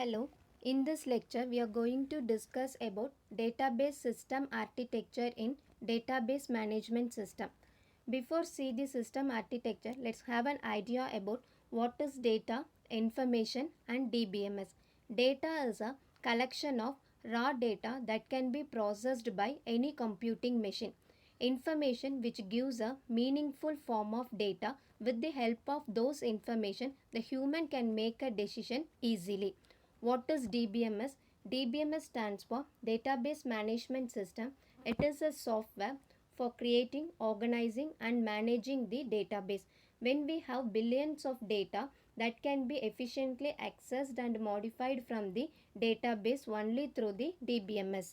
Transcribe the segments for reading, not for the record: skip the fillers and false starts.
Hello, in this lecture we are going to discuss about database system architecture in database management system. Before see the system architecture, let's have an idea about what is data, information and DBMS. Data is a collection of raw data that can be processed by any computing machine. Information which gives a meaningful form of data. With the help of those information, the human can make a decision easily. What is DBMS? DBMS stands for Database Management System. It is a software for creating, organizing and managing the database. When we have billions of data that can be efficiently accessed and modified from the database only through the DBMS.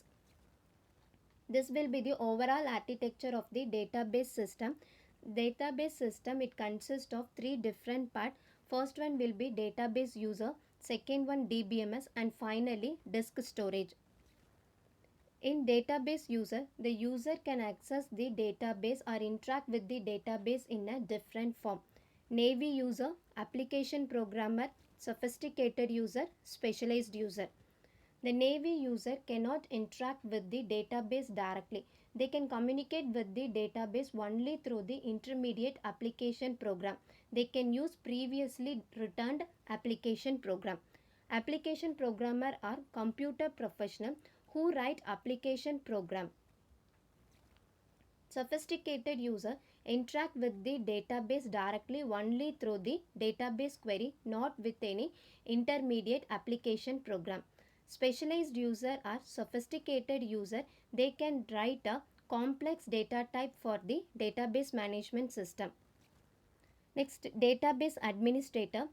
This will be the overall architecture of the database system. Database system, it consists of three different parts. First one will be database user, second one DBMS and finally disk storage. In database user, the user can access the database or interact with the database in a different form. Navy user, application programmer, sophisticated user, specialized user. The Navy user cannot interact with the database directly. They can communicate with the database only through the intermediate application program. They can use previously returned application program. Application programmer are computer professional who write application program. Sophisticated user interact with the database directly only through the database query, not with any intermediate application program. Specialized user are sophisticated user. They can write a complex data type for the database management system. Next, database administrator.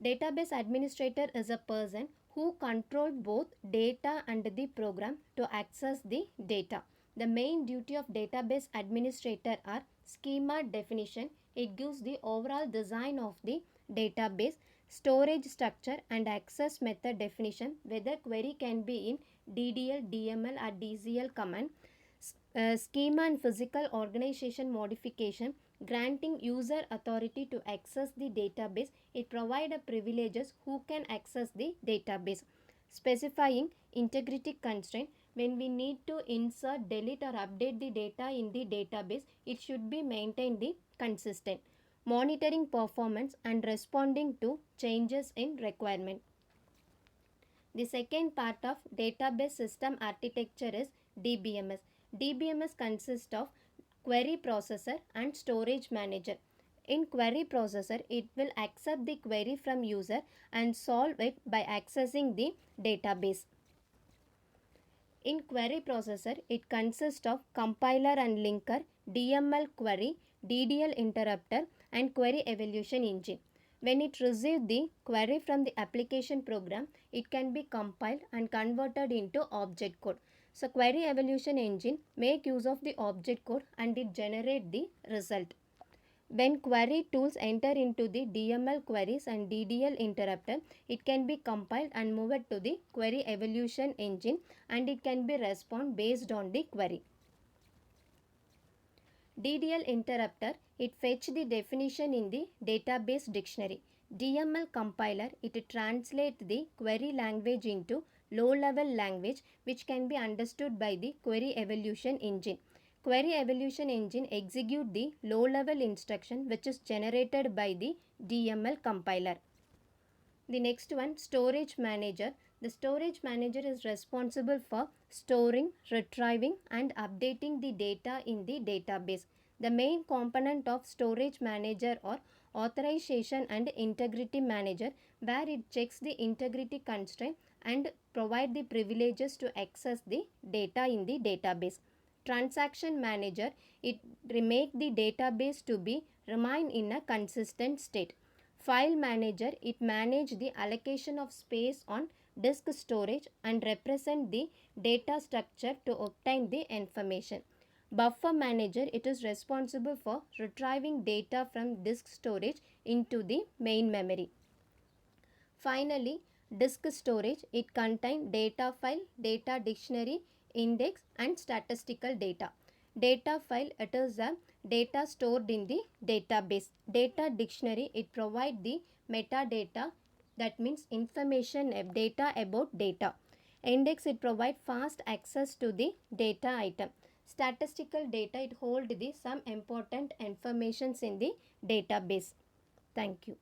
Database administrator is a person who control both data and the program to access the data. The main duty of database administrator are schema definition. It gives the overall design of the database, storage structure and access method definition, whether query can be in DDL, DML or DCL command. Schema and physical organization modification, granting user authority to access the database. It provides privileges who can access the database. Specifying integrity constraint, when we need to insert, delete or update the data in the database, it should be maintained the consistent. Monitoring performance and responding to changes in requirement. The second part of database system architecture is DBMS. DBMS consists of query processor and storage manager. In query processor, it will accept the query from user and solve it by accessing the database. In query processor, it consists of compiler and linker, DML query, DDL interpreter and query evaluation engine. When it receives the query from the application program, it can be compiled and converted into object code. So query evaluation engine make use of the object code and it generate the result. When query tools enter into the DML queries and DDL interpreter, it can be compiled and moved to the query evaluation engine and it can be respond based on the query. DDL interpreter, it fetch the definition in the database dictionary. DML compiler, it translates the query language into low-level language which can be understood by the query evaluation engine. Query evaluation engine execute the low-level instruction which is generated by the DML compiler. The next one, storage manager. The storage manager is responsible for storing, retrieving and updating the data in the database. The main component of storage manager are authorization and integrity manager, where it checks the integrity constraint and provide the privileges to access the data in the database. Transaction manager, it make the database to be remain in a consistent state. File manager, it manage the allocation of space on disk storage and represent the data structure to obtain the information. Buffer manager, it is responsible for retrieving data from disk storage into the main memory. Finally, disk storage, it contains data file, data dictionary, index and statistical data. Data file, it is a data stored in the database. Data dictionary, it provides the metadata that means information data about data. Index, it provide fast access to the data item. Statistical data, it hold the some important informations in the database. Thank you.